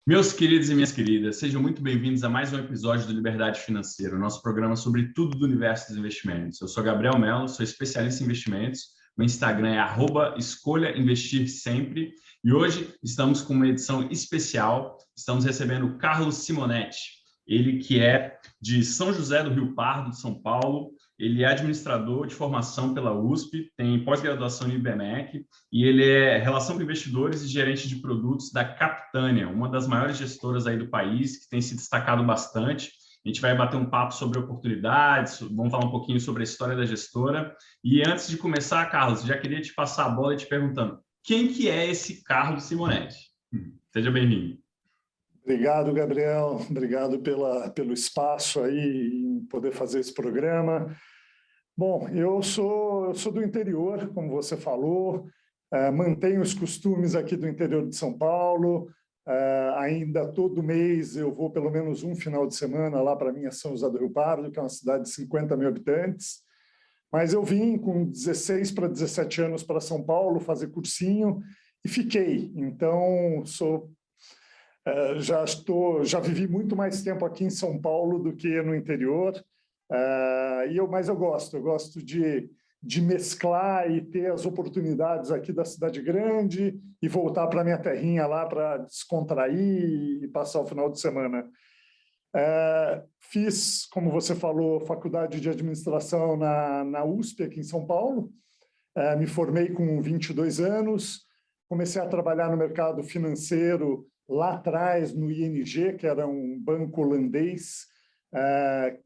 Meus queridos e minhas queridas, sejam muito bem-vindos a mais um episódio do Liberdade Financeira, o nosso programa sobre tudo do universo dos investimentos. Eu sou Gabriel Mello, sou especialista em investimentos. Meu Instagram é @escolha investir sempre. E hoje estamos com uma edição especial. Estamos recebendo o Carlos Simonetti, ele que é de São José do Rio Pardo, de São Paulo. Ele é administrador de formação pela USP, tem pós-graduação no IBMEC e ele é relação com investidores e gerente de produtos da Capitânia, uma das maiores gestoras aí do país, que tem se destacado bastante. A gente vai bater um papo sobre oportunidades, vamos falar um pouquinho sobre a história da gestora. E antes de começar, Carlos, já queria te passar a bola e te perguntando, quem que é esse Carlos Simonetti? Seja bem-vindo. Obrigado, Gabriel. Obrigado pelo espaço aí em poder fazer esse programa. Bom, eu sou do interior, como você falou, mantenho os costumes aqui do interior de São Paulo. Ainda todo mês eu vou pelo menos um final de semana lá para a minha São José do Rio Pardo, que é uma cidade de 50 mil habitantes. Mas eu vim com 16 para 17 anos para São Paulo fazer cursinho e fiquei. Então, já vivi muito mais tempo aqui em São Paulo do que no interior, mas eu gosto de mesclar e ter as oportunidades aqui da cidade grande e voltar para minha terrinha lá para descontrair e passar o final de semana. Fiz, como você falou, faculdade de administração na USP aqui em São Paulo, me formei com 22 anos, comecei a trabalhar no mercado financeiro lá atrás no ING, que era um banco holandês,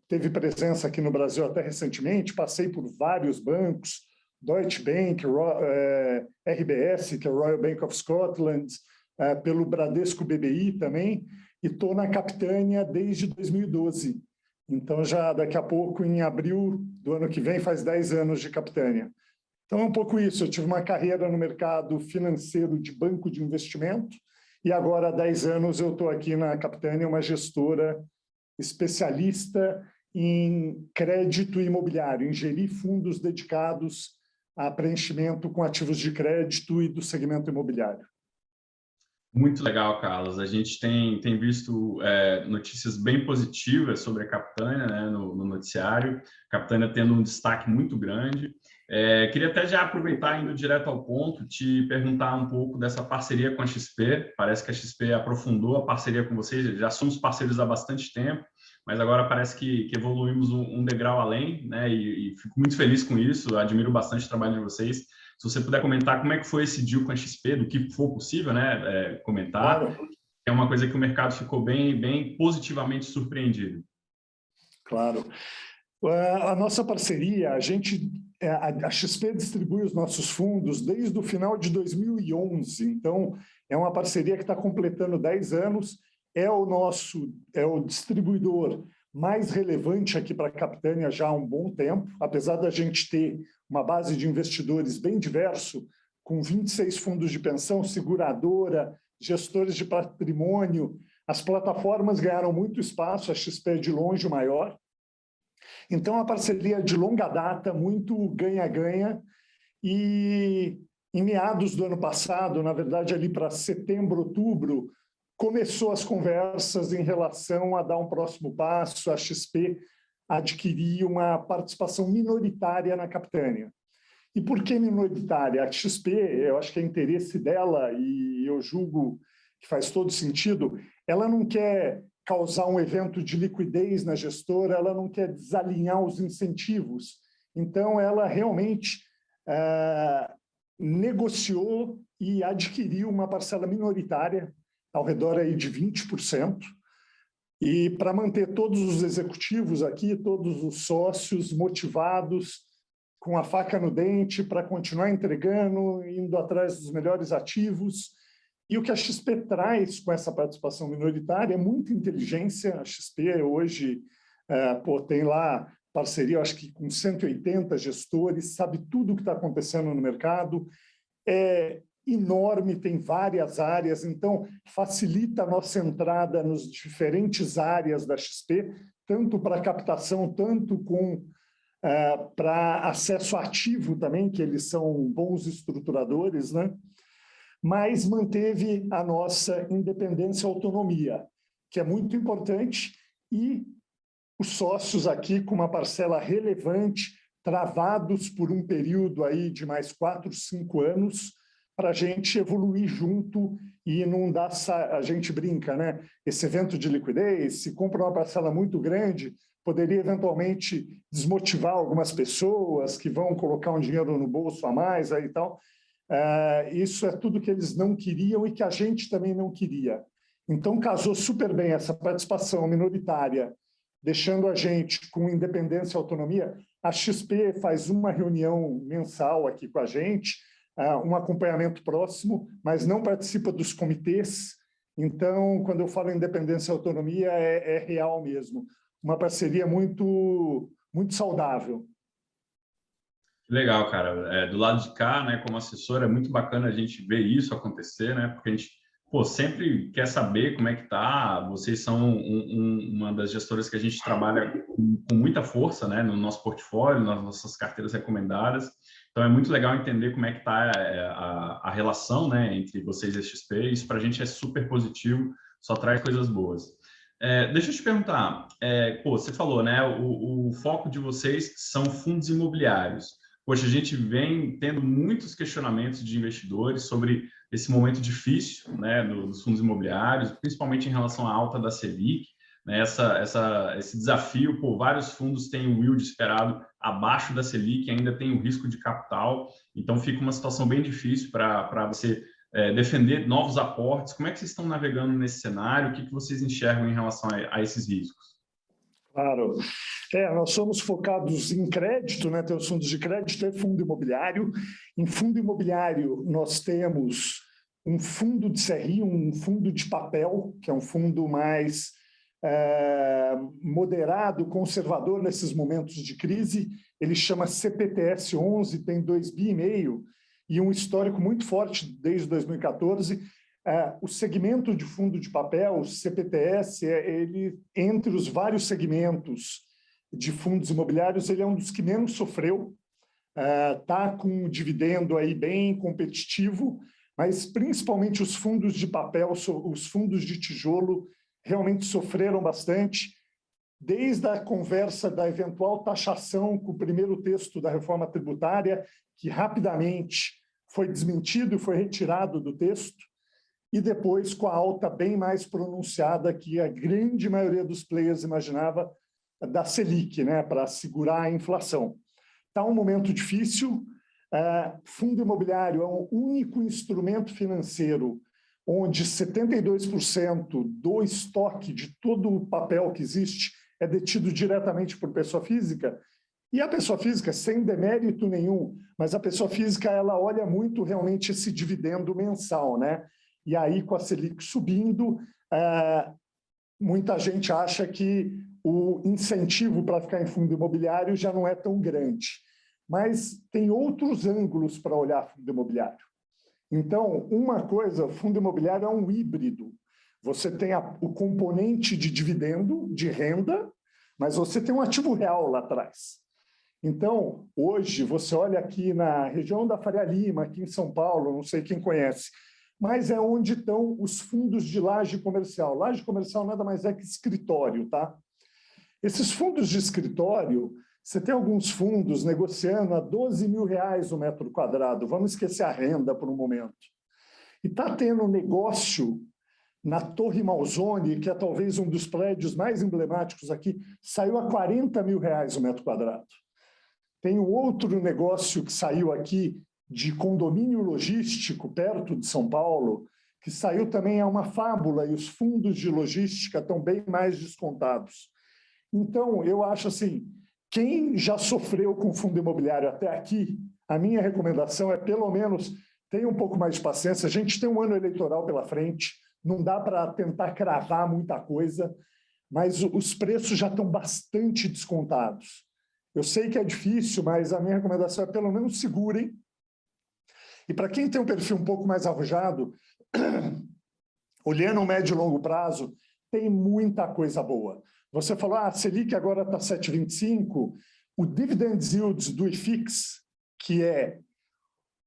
teve presença aqui no Brasil até recentemente, passei por vários bancos, Deutsche Bank, RBS, que é Royal Bank of Scotland, pelo Bradesco BBI também, e estou na Capitânia desde 2012. Então, já daqui a pouco, em abril do ano que vem, faz 10 anos de Capitânia. Então, é um pouco isso. Eu tive uma carreira no mercado financeiro de banco de investimento, e agora, há 10 anos, eu estou aqui na Capitânia, uma gestora especialista em crédito imobiliário, em gerir fundos dedicados a preenchimento com ativos de crédito e do segmento imobiliário. Muito legal, Carlos. A gente tem visto notícias bem positivas sobre a Capitânia, né, no noticiário. A Capitânia tendo um destaque muito grande. Queria até já aproveitar, indo direto ao ponto, te perguntar um pouco dessa parceria com a XP. Parece que a XP aprofundou a parceria com vocês, já somos parceiros há bastante tempo, mas agora parece que evoluímos um degrau além, né? E fico muito feliz com isso, admiro bastante o trabalho de vocês. Se você puder comentar como é que foi esse deal com a XP, do que for possível, né, comentar, Claro. é uma coisa que o mercado ficou bem positivamente surpreendido. Claro. A nossa parceria, a XP distribui os nossos fundos desde o final de 2011, então é uma parceria que está completando 10 anos, é o distribuidor mais relevante aqui para a Capitânia já há um bom tempo, apesar da gente ter uma base de investidores bem diverso, com 26 fundos de pensão, seguradora, gestores de patrimônio, as plataformas ganharam muito espaço, a XP é de longe o maior. Então, a parceria de longa data, muito ganha-ganha, e em meados do ano passado, na verdade, ali para setembro, outubro, começou as conversas em relação a dar um próximo passo, a XP adquirir uma participação minoritária na Capitânia. E por que minoritária? A XP, eu acho que é interesse dela, e eu julgo que faz todo sentido, ela não quer causar um evento de liquidez na gestora, ela não quer desalinhar os incentivos. Então, ela realmente negociou e adquiriu uma parcela minoritária, ao redor aí de 20%, e para manter todos os executivos aqui, todos os sócios motivados, com a faca no dente, para continuar entregando, indo atrás dos melhores ativos. E o que a XP traz com essa participação minoritária é muita inteligência. A XP hoje tem lá parceria, acho que com 180 gestores, sabe tudo o que está acontecendo no mercado, é enorme, tem várias áreas, então facilita a nossa entrada nas diferentes áreas da XP, tanto para captação, tanto para acesso ativo também, que eles são bons estruturadores, né? mas manteve a nossa independência e autonomia, que é muito importante, e os sócios aqui com uma parcela relevante, travados por um período aí de mais 4, 5 anos, para a gente evoluir junto e não dar... A gente brinca, né? Esse evento de liquidez, se compra uma parcela muito grande, poderia eventualmente desmotivar algumas pessoas que vão colocar um dinheiro no bolso a mais aí e tal. Isso é tudo que eles não queriam e que a gente também não queria. Então, casou super bem essa participação minoritária, deixando a gente com independência e autonomia. A XP faz uma reunião mensal aqui com a gente, um acompanhamento próximo, mas não participa dos comitês. Então, quando eu falo independência e autonomia, é real mesmo. Uma parceria muito, muito saudável. Legal, cara. Do lado de cá, né, como assessor, é muito bacana a gente ver isso acontecer, né? Porque a gente sempre quer saber como é que tá. Vocês são uma das gestoras que a gente trabalha com muita força, né, no nosso portfólio, nas nossas carteiras recomendadas. Então, é muito legal entender como é que está a relação, né, entre vocês e a XP. Isso para a gente é super positivo, só traz coisas boas. Deixa eu te perguntar, você falou, né, o foco de vocês são fundos imobiliários. Poxa, a gente vem tendo muitos questionamentos de investidores sobre esse momento difícil, né, dos fundos imobiliários, principalmente em relação à alta da Selic, né, esse desafio, vários fundos têm o yield esperado abaixo da Selic, ainda tem o risco de capital, então fica uma situação bem difícil para você defender novos aportes. Como é que vocês estão navegando nesse cenário? O que vocês enxergam em relação a esses riscos? Claro. Nós somos focados em crédito, né? Temos fundos de crédito e fundo imobiliário. Em fundo imobiliário, nós temos um fundo de CRI, um fundo de papel, que é um fundo mais moderado, conservador nesses momentos de crise. Ele chama CPTS 11, tem 2,5 bi e um histórico muito forte desde 2014. O segmento de fundo de papel, o CPTS, ele, entre os vários segmentos de fundos imobiliários, ele é um dos que menos sofreu, está com um dividendo aí bem competitivo, mas principalmente os fundos de papel, os fundos de tijolo, realmente sofreram bastante, desde a conversa da eventual taxação com o primeiro texto da reforma tributária, que rapidamente foi desmentido e foi retirado do texto, e depois com a alta bem mais pronunciada que a grande maioria dos players imaginava da Selic, né, para segurar a inflação. Está um momento difícil. Fundo imobiliário é o único instrumento financeiro onde 72% do estoque de todo o papel que existe é detido diretamente por pessoa física. E a pessoa física, sem demérito nenhum, mas a pessoa física ela olha muito realmente esse dividendo mensal, né? E aí, com a Selic subindo, muita gente acha que o incentivo para ficar em fundo imobiliário já não é tão grande. Mas tem outros ângulos para olhar fundo imobiliário. Então, uma coisa, fundo imobiliário é um híbrido. Você tem o componente de dividendo, de renda, mas você tem um ativo real lá atrás. Então, hoje, você olha aqui na região da Faria Lima, aqui em São Paulo, não sei quem conhece, mas é onde estão os fundos de laje comercial. Laje comercial nada mais é que escritório, tá? Esses fundos de escritório, você tem alguns fundos negociando a R$12 mil o metro quadrado. Vamos esquecer a renda por um momento. E está tendo negócio na Torre Malzone, que é talvez um dos prédios mais emblemáticos aqui, saiu a R$40 mil o metro quadrado. Tem um outro negócio que saiu aqui de condomínio logístico perto de São Paulo, que saiu também a uma fábula, e os fundos de logística estão bem mais descontados. Então, eu acho assim, quem já sofreu com fundo imobiliário até aqui, a minha recomendação é, pelo menos, tenha um pouco mais de paciência. A gente tem um ano eleitoral pela frente, não dá para tentar cravar muita coisa, mas os preços já estão bastante descontados. Eu sei que é difícil, mas a minha recomendação é, pelo menos, segurem. E para quem tem um perfil um pouco mais arrojado, olhando o médio e longo prazo, tem muita coisa boa. Você falou, a Selic agora está 7,25, o dividend yield do IFIX, que é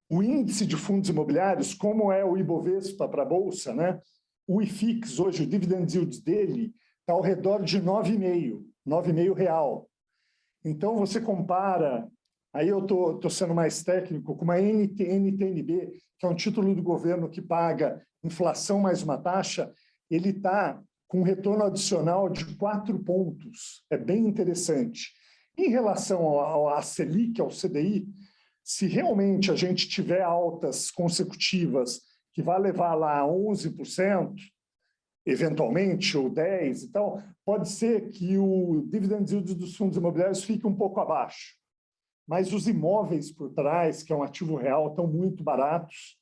O índice de fundos imobiliários, como é o Ibovespa para a Bolsa, né? O IFIX, hoje, o dividend yield dele está ao redor de 9,5 real. Então, você compara, aí eu estou sendo mais técnico, com uma NTNB, que é um título do governo que paga inflação mais uma taxa, ele está com um retorno adicional de 4 pontos. É bem interessante. Em relação à Selic, ao CDI, se realmente a gente tiver altas consecutivas que vai levar lá a 11%, eventualmente, ou 10% e tal, pode ser que o dividend yield dos fundos imobiliários fique um pouco abaixo. Mas os imóveis por trás, que é um ativo real, estão muito baratos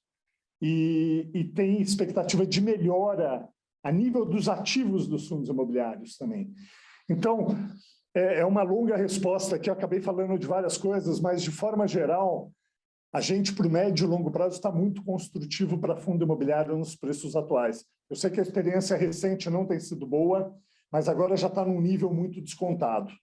e tem expectativa de melhora a nível dos ativos dos fundos imobiliários também. Então, é uma longa resposta que eu acabei falando de várias coisas, mas, de forma geral, a gente, para o médio e longo prazo, está muito construtivo para fundo imobiliário nos preços atuais. Eu sei que a experiência recente não tem sido boa, mas agora já está num nível muito descontado.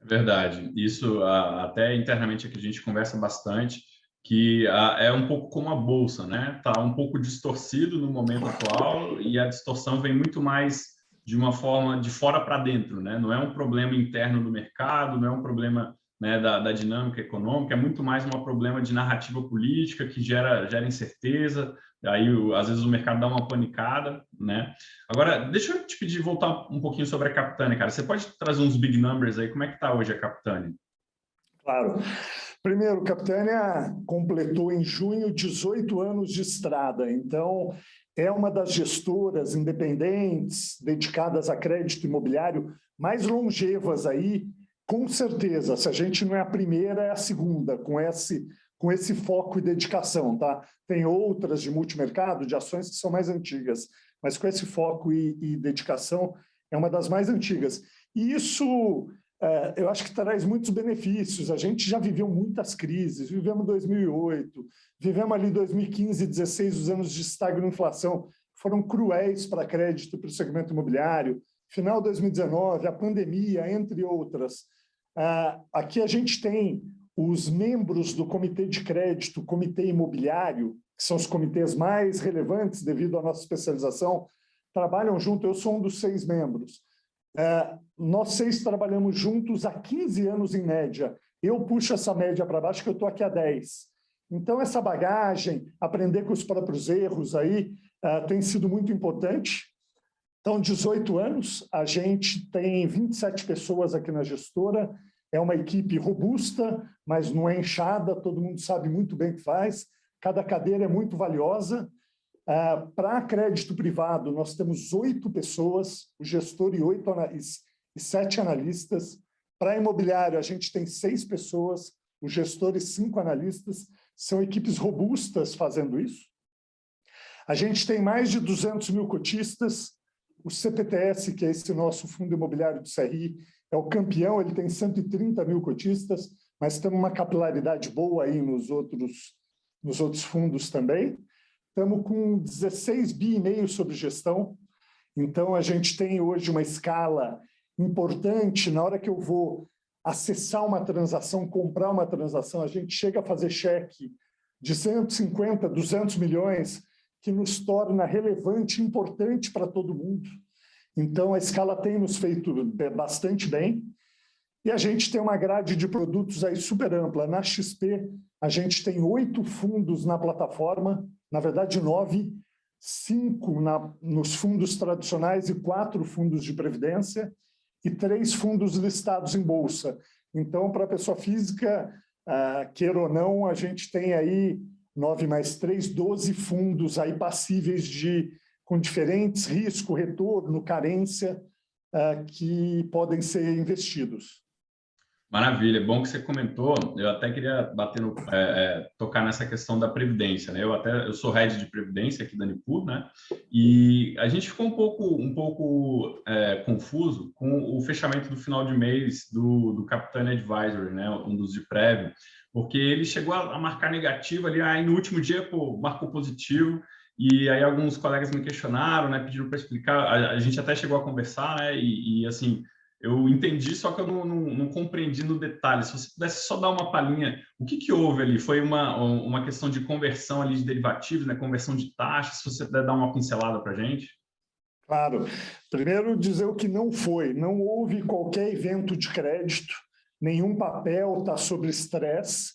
É verdade. Isso, até internamente aqui a gente conversa bastante, que é um pouco como a bolsa, né? Está um pouco distorcido no momento atual e a distorção vem muito mais de uma forma de fora para dentro, né? Não é um problema interno do mercado, não é um problema, né, da dinâmica econômica, é muito mais um problema de narrativa política que gera incerteza, aí às vezes o mercado dá uma panicada, né? Agora, deixa eu te pedir voltar um pouquinho sobre a Capitânia, cara. Você pode trazer uns big numbers aí? Como é que está hoje a Capitânia? Claro. Primeiro, Capitânia completou em junho 18 anos de estrada, então é uma das gestoras independentes dedicadas a crédito imobiliário mais longevas aí, com certeza. Se a gente não é a primeira, é a segunda, com esse foco e dedicação, tá? Tem outras de multimercado, de ações que são mais antigas, mas com esse foco e dedicação é uma das mais antigas. E isso eu acho que traz muitos benefícios. A gente já viveu muitas crises, vivemos 2008, vivemos ali 2015 e 2016, os anos de estagflação, foram cruéis para crédito e para o segmento imobiliário. Final de 2019, a pandemia, entre outras. Aqui a gente tem os membros do Comitê de Crédito, Comitê Imobiliário, que são os comitês mais relevantes devido à nossa especialização, trabalham junto. Eu sou um dos 6 membros. Nós 6 trabalhamos juntos há 15 anos em média. Eu puxo essa média para baixo, que eu estou aqui há 10. Então, essa bagagem, aprender com os próprios erros aí, tem sido muito importante. Então, 18 anos, a gente tem 27 pessoas aqui na gestora, é uma equipe robusta, mas não é inchada, todo mundo sabe muito bem o que faz, cada cadeira é muito valiosa. Para crédito privado, nós temos 8 pessoas, o gestor e 7 analistas. Para imobiliário, a gente tem 6 pessoas, o gestor e 5 analistas. São equipes robustas fazendo isso. A gente tem mais de 200 mil cotistas. O CPTS, que é esse nosso fundo imobiliário do CRI, é o campeão, ele tem 130 mil cotistas, mas temos uma capilaridade boa aí nos outros fundos também. Estamos com 16,5 bi sobre gestão, então a gente tem hoje uma escala importante. Na hora que eu vou acessar uma transação, comprar uma transação, a gente chega a fazer cheque de 150, 200 milhões, que nos torna relevante e importante para todo mundo. Então, a escala tem nos feito bastante bem. E a gente tem uma grade de produtos aí super ampla. Na XP, a gente tem 8 fundos na plataforma, na verdade 9, 5 nos fundos tradicionais e 4 fundos de previdência e 3 fundos listados em bolsa. Então, para a pessoa física, queira ou não, a gente tem aí 9 mais 3, 12 fundos aí passíveis com diferentes risco, retorno, carência, que podem ser investidos. Maravilha, bom que você comentou. Eu até queria tocar nessa questão da previdência, né? Eu sou head de previdência aqui da Nipur, né? E a gente ficou um pouco confuso com o fechamento do final de mês do Capitânia Advisory, né? Um dos de prévio, porque ele chegou a marcar negativo ali, aí no último dia, pô, marcou positivo. E aí alguns colegas me questionaram, né? Pediram para explicar. A gente até chegou a conversar, né? E assim, Eu entendi, só que eu não compreendi no detalhe. Se você pudesse só dar uma palhinha, o que houve ali? Foi uma questão de conversão ali de derivativos, né? Conversão de taxas, se você puder dar uma pincelada para a gente. Claro. Primeiro, dizer o que não foi. Não houve qualquer evento de crédito, nenhum papel está sob estresse.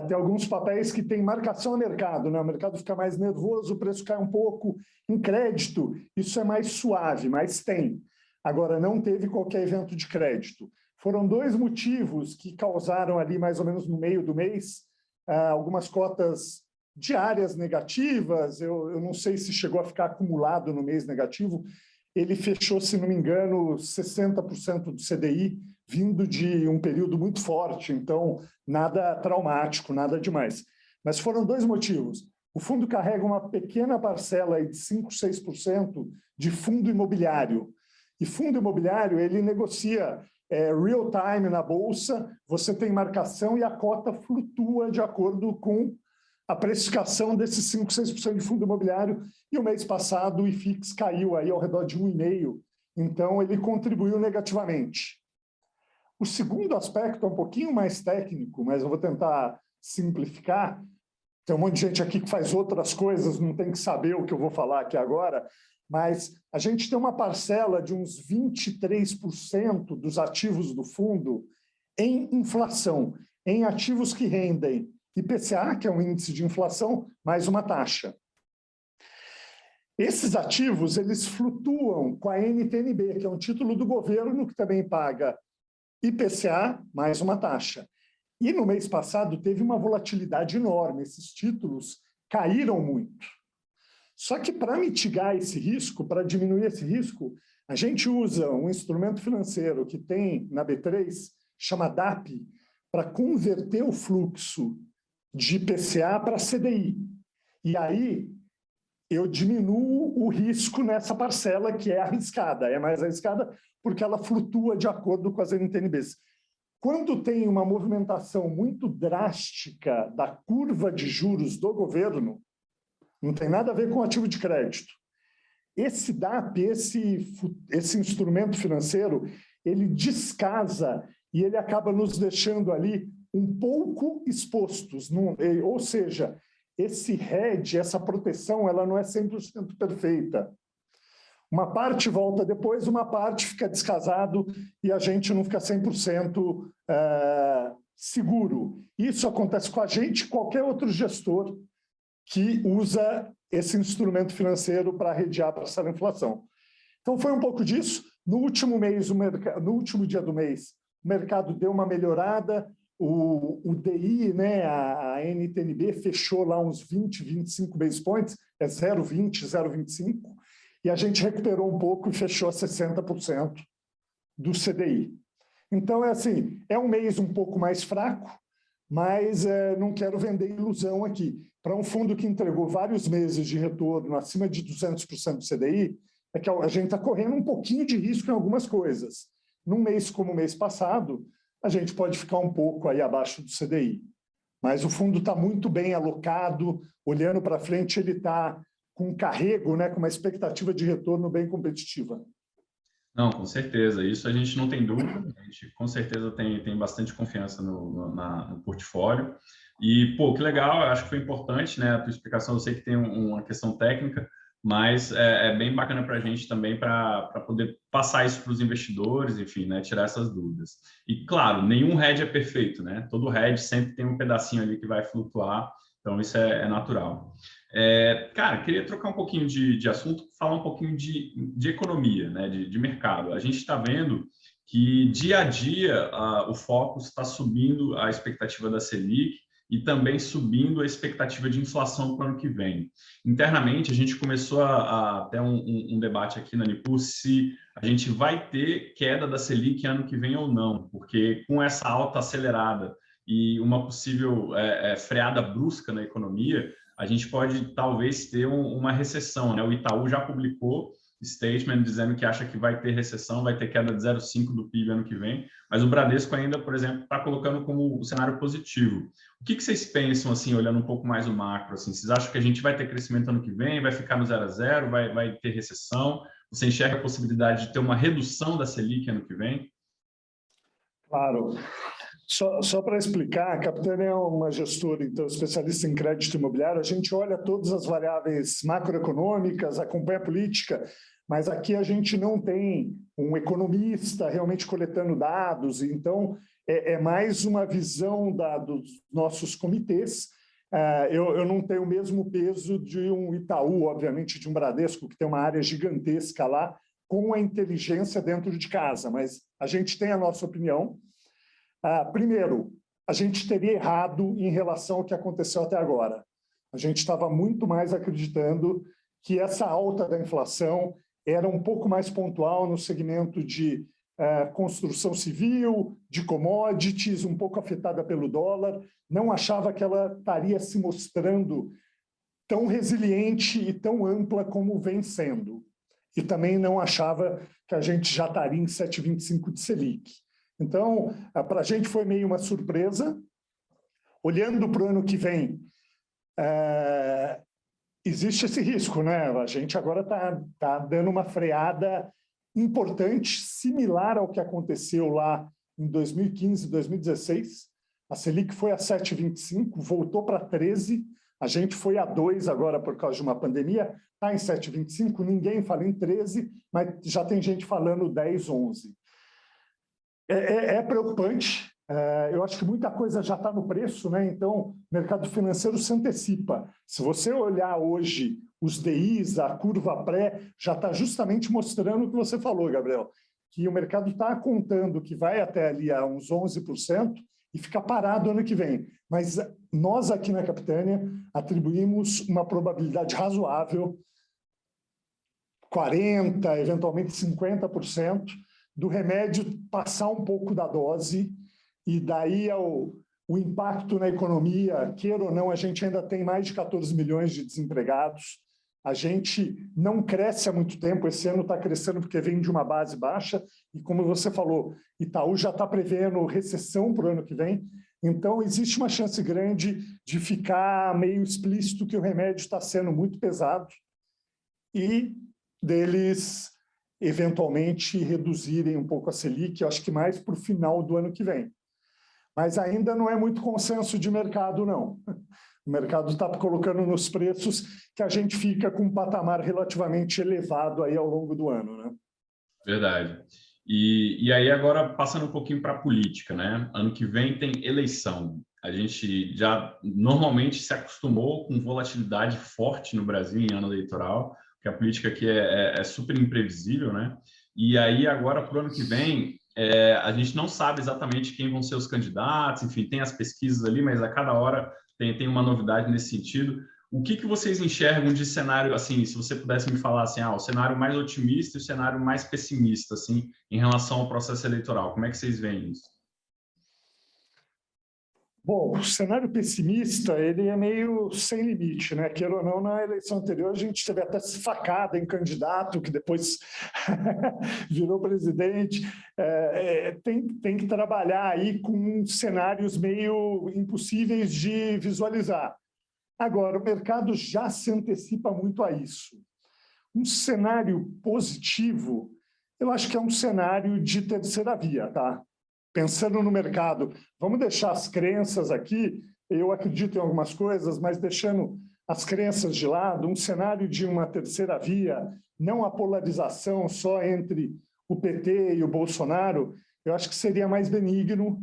Tem alguns papéis que têm marcação a mercado, né? O mercado fica mais nervoso, o preço cai um pouco. Em crédito, isso é mais suave, mas tem. Agora, não teve qualquer evento de crédito. Foram dois motivos que causaram ali, mais ou menos no meio do mês, algumas cotas diárias negativas. Eu não sei se chegou a ficar acumulado no mês negativo. Ele fechou, se não me engano, 60% do CDI, vindo de um período muito forte. Então, nada traumático, nada demais. Mas foram dois motivos. O fundo carrega uma pequena parcela aí de 5%, 6% de fundo imobiliário. E fundo imobiliário, ele negocia real time na bolsa, você tem marcação e a cota flutua de acordo com a precificação desses 5%, 6% de fundo imobiliário. E o mês passado o IFIX caiu aí ao redor de 1,5%. Então, ele contribuiu negativamente. O segundo aspecto é um pouquinho mais técnico, mas eu vou tentar simplificar. Tem um monte de gente aqui que faz outras coisas, não tem que saber o que eu vou falar aqui agora, mas a gente tem uma parcela de uns 23% dos ativos do fundo em inflação, em ativos que rendem IPCA, que é um índice de inflação, mais uma taxa. Esses ativos, eles flutuam com a NTN-B, que é um título do governo que também paga IPCA mais uma taxa. E no mês passado teve uma volatilidade enorme, esses títulos caíram muito. Só que para mitigar esse risco, para diminuir esse risco, a gente usa um instrumento financeiro que tem na B3, chama DAP, para converter o fluxo de IPCA para CDI. E aí eu diminuo o risco nessa parcela que é arriscada, é mais arriscada porque ela flutua de acordo com as NTNBs. Quando tem uma movimentação muito drástica da curva de juros do governo, não tem nada a ver com o ativo de crédito. Esse DAP, esse instrumento financeiro, ele descasa e ele acaba nos deixando ali um pouco expostos. Ou seja, esse hedge, essa proteção, ela não é 100% perfeita. Uma parte volta depois, uma parte fica descasado e a gente não fica 100% seguro. Isso acontece com a gente e qualquer outro gestor que usa esse instrumento financeiro para arrediar para essa inflação. Então, foi um pouco disso. No último mês, no último dia do mês, o mercado deu uma melhorada, o DI, né, a NTN-B, fechou lá uns 20, 25 basis points, é 0,20, 0,25, e a gente recuperou um pouco e fechou a 60% do CDI. Então, é um mês um pouco mais fraco, mas não quero vender ilusão aqui. Para um fundo que entregou vários meses de retorno acima de 200% do CDI, é que a gente está correndo um pouquinho de risco em algumas coisas. Num mês como o mês passado, a gente pode ficar um pouco aí abaixo do CDI. Mas o fundo está muito bem alocado, olhando para frente, ele está com um carrego, né, com uma expectativa de retorno bem competitiva. Não, com certeza. Isso a gente não tem dúvida. A gente com certeza tem bastante confiança no portfólio. E, pô, que legal. Eu acho que foi importante, né? A tua explicação. Eu sei que tem uma questão técnica, mas é bem bacana para a gente também para poder passar isso para os investidores, enfim, né? Tirar essas dúvidas. E, claro, nenhum hedge é perfeito, né? Todo hedge sempre tem um pedacinho ali que vai flutuar. Então, isso é natural. Cara, queria trocar um pouquinho de assunto, falar um pouquinho de economia, né, de mercado. A gente está vendo que dia a dia o foco está subindo a expectativa da Selic e também subindo a expectativa de inflação para o ano que vem. Internamente, a gente começou a ter um debate aqui na Nipur se a gente vai ter queda da Selic ano que vem ou não, porque com essa alta acelerada e uma possível freada brusca na economia, a gente pode talvez ter uma recessão, né? O Itaú já publicou statement dizendo que acha que vai ter recessão, vai ter queda de 0,5 do PIB ano que vem, mas o Bradesco ainda, por exemplo, está colocando como o cenário positivo. O que vocês pensam, assim, olhando um pouco mais o macro? Assim, vocês acham que a gente vai ter crescimento ano que vem, vai ficar no 0 a 0, vai ter recessão? Você enxerga a possibilidade de ter uma redução da Selic ano que vem? Claro. Só para explicar, a Capitânia é uma gestora, então, especialista em crédito imobiliário. A gente olha todas as variáveis macroeconômicas, acompanha a política, mas aqui a gente não tem um economista realmente coletando dados, então é mais uma visão dos nossos comitês. Eu não tenho o mesmo peso de um Itaú, obviamente, de um Bradesco, que tem uma área gigantesca lá, com a inteligência dentro de casa, mas a gente tem a nossa opinião. Primeiro, a gente teria errado em relação ao que aconteceu até agora. A gente estava muito mais acreditando que essa alta da inflação era um pouco mais pontual no segmento de construção civil, de commodities, um pouco afetada pelo dólar. Não achava que ela estaria se mostrando tão resiliente e tão ampla como vem sendo. E também não achava que a gente já estaria em 7,25 de Selic. Então, para a gente foi meio uma surpresa. Olhando para o ano que vem, existe esse risco, né? A gente agora está dando uma freada importante, similar ao que aconteceu lá em 2015, 2016. A Selic foi a 7,25, voltou para 13, a gente foi a 2 agora por causa de uma pandemia, está em 7,25, ninguém fala em 13, mas já tem gente falando 10, 11. É preocupante, eu acho que muita coisa já está no preço, né? Então o mercado financeiro se antecipa. Se você olhar hoje os DIs, a curva pré, já está justamente mostrando o que você falou, Gabriel, que o mercado está contando que vai até ali a uns 11% e fica parado ano que vem. Mas nós aqui na Capitânia atribuímos uma probabilidade razoável, 40%, eventualmente 50%, do remédio passar um pouco da dose, e daí o impacto na economia, queira ou não, a gente ainda tem mais de 14 milhões de desempregados, a gente não cresce há muito tempo, esse ano está crescendo porque vem de uma base baixa, e como você falou, Itaú já está prevendo recessão para o ano que vem, então existe uma chance grande de ficar meio explícito que o remédio está sendo muito pesado, e deles eventualmente reduzirem um pouco a Selic, eu acho que mais para o final do ano que vem. Mas ainda não é muito consenso de mercado, não. O mercado está colocando nos preços que a gente fica com um patamar relativamente elevado aí ao longo do ano, né? Verdade. E aí agora passando um pouquinho para a política, né? Ano que vem tem eleição. A gente já normalmente se acostumou com volatilidade forte no Brasil em ano eleitoral, que a política aqui é super imprevisível, né? E aí agora para o ano que vem a gente não sabe exatamente quem vão ser os candidatos, enfim, tem as pesquisas ali, mas a cada hora tem uma novidade nesse sentido. O que vocês enxergam de cenário, assim, se você pudesse me falar assim, o cenário mais otimista e o cenário mais pessimista, assim, em relação ao processo eleitoral, como é que vocês veem isso? Bom, o cenário pessimista, ele é meio sem limite, né? Queira ou não, na eleição anterior a gente teve até facada em candidato, que depois virou presidente. Tem que trabalhar aí com cenários meio impossíveis de visualizar. Agora, o mercado já se antecipa muito a isso. Um cenário positivo, eu acho que é um cenário de terceira via, tá? Pensando no mercado, vamos deixar as crenças aqui, eu acredito em algumas coisas, mas deixando as crenças de lado, um cenário de uma terceira via, não a polarização só entre o PT e o Bolsonaro, eu acho que seria mais benigno.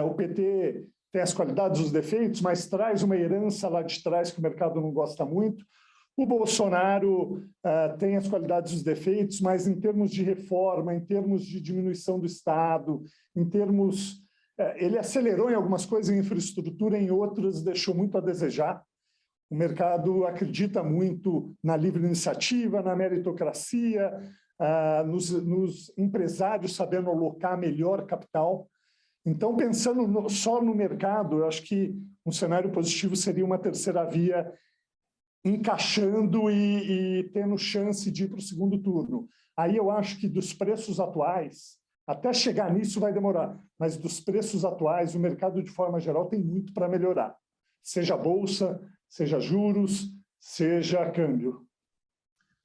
O PT tem as qualidades e os defeitos, mas traz uma herança lá de trás que o mercado não gosta muito. O Bolsonaro tem as qualidades e os defeitos, mas em termos de reforma, em termos de diminuição do Estado, em termos... ele acelerou em algumas coisas, em infraestrutura, em outras deixou muito a desejar. O mercado acredita muito na livre iniciativa, na meritocracia, nos empresários sabendo alocar melhor capital. Então, pensando só no mercado, eu acho que um cenário positivo seria uma terceira via encaixando e tendo chance de ir para o segundo turno. Aí eu acho que dos preços atuais, até chegar nisso vai demorar, mas dos preços atuais, o mercado de forma geral tem muito para melhorar. Seja bolsa, seja juros, seja câmbio.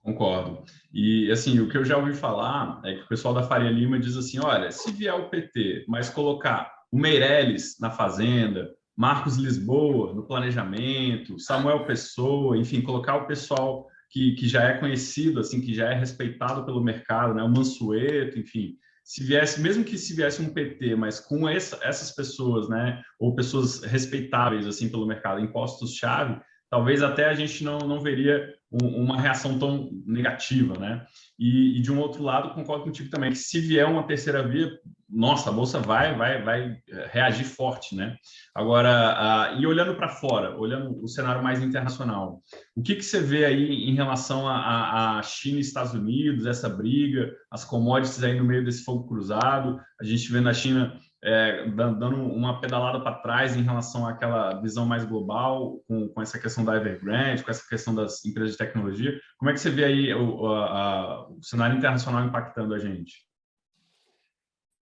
Concordo. E, assim, o que eu já ouvi falar é que o pessoal da Faria Lima diz assim, olha, se vier o PT, mas colocar o Meirelles na Fazenda, Marcos Lisboa no planejamento, Samuel Pessoa, enfim, colocar o pessoal que já é conhecido, assim, que já é respeitado pelo mercado, né, o Mansueto, enfim, se viesse, mesmo que se viesse um PT, mas com essas pessoas, né, ou pessoas respeitáveis, assim, pelo mercado, impostos-chave, talvez até a gente não veria uma reação tão negativa, né? E de um outro lado, concordo contigo também, que se vier uma terceira via, nossa, a Bolsa vai reagir forte, né? Agora, e olhando para fora, olhando o cenário mais internacional, o que você vê aí em relação a China e Estados Unidos, essa briga, as commodities aí no meio desse fogo cruzado, a gente vê na China dando uma pedalada para trás em relação àquela visão mais global, com essa questão da Evergrande, com essa questão das empresas de tecnologia. Como é que você vê aí o cenário internacional impactando a gente?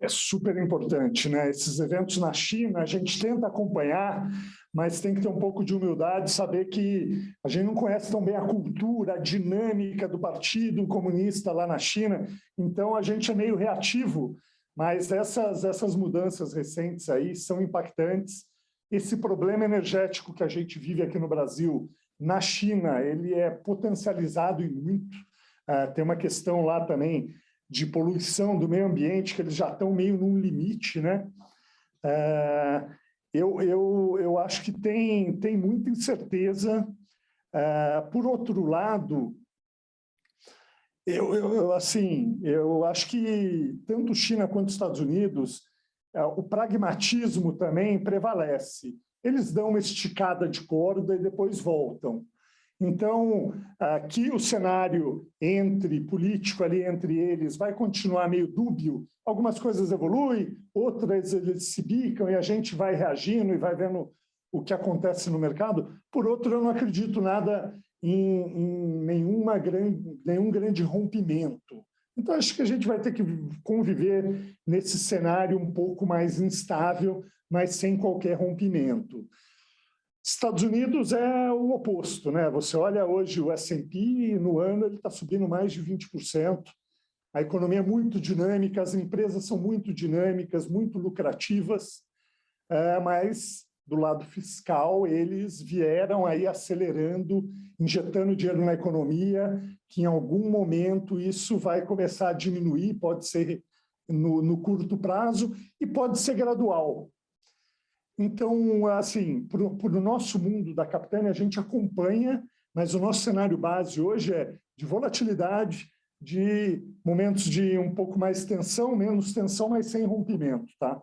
É super importante, né? Esses eventos na China, a gente tenta acompanhar, mas tem que ter um pouco de humildade, saber que a gente não conhece tão bem a cultura, a dinâmica do Partido Comunista lá na China, então a gente é meio reativo, mas essas mudanças recentes aí são impactantes. Esse problema energético que a gente vive aqui no Brasil, na China, ele é potencializado e muito. Tem uma questão lá também de poluição do meio ambiente, que eles já estão meio num limite, né? Eu acho que tem muita incerteza. Por outro lado, eu acho que tanto China quanto Estados Unidos, o pragmatismo também prevalece. Eles dão uma esticada de corda e depois voltam. Então, aqui o cenário político ali entre eles vai continuar meio dúbio. Algumas coisas evoluem, outras eles se bicam e a gente vai reagindo e vai vendo o que acontece no mercado. Por outro, eu não acredito nada em nenhum grande rompimento. Então, acho que a gente vai ter que conviver nesse cenário um pouco mais instável, mas sem qualquer rompimento. Estados Unidos é o oposto, né? Você olha hoje o S&P, no ano ele está subindo mais de 20%. A economia é muito dinâmica, as empresas são muito dinâmicas, muito lucrativas, mas do lado fiscal eles vieram aí acelerando, injetando dinheiro na economia, que em algum momento isso vai começar a diminuir, pode ser no curto prazo e pode ser gradual. Então, assim, para o nosso mundo da Capitânia, a gente acompanha, mas o nosso cenário base hoje é de volatilidade, de momentos de um pouco mais tensão, menos tensão, mas sem rompimento, tá?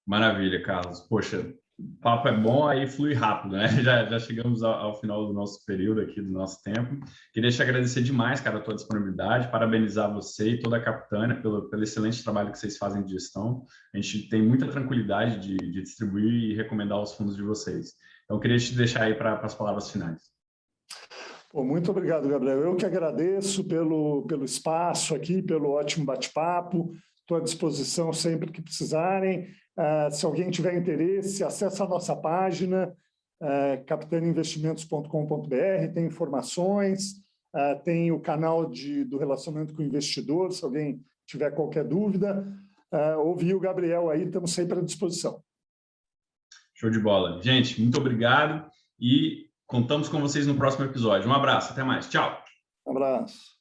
Maravilha, Carlos. Poxa, o papo é bom, aí flui rápido, né? Já chegamos ao final do nosso período aqui, do nosso tempo. Queria te agradecer demais, cara, a tua disponibilidade, parabenizar você e toda a Capitânia pelo excelente trabalho que vocês fazem de gestão. A gente tem muita tranquilidade de distribuir e recomendar os fundos de vocês. Então, queria te deixar aí para as palavras finais. Pô, muito obrigado, Gabriel. Eu que agradeço pelo espaço aqui, pelo ótimo bate-papo. Estou à disposição sempre que precisarem. Se alguém tiver interesse, acesse a nossa página, capitaniainvestimentos.com.br, tem informações, tem o canal do relacionamento com o investidor, se alguém tiver qualquer dúvida. Ouvir o Gabriel aí, estamos sempre à disposição. Show de bola. Gente, muito obrigado e contamos com vocês no próximo episódio. Um abraço, até mais. Tchau. Um abraço.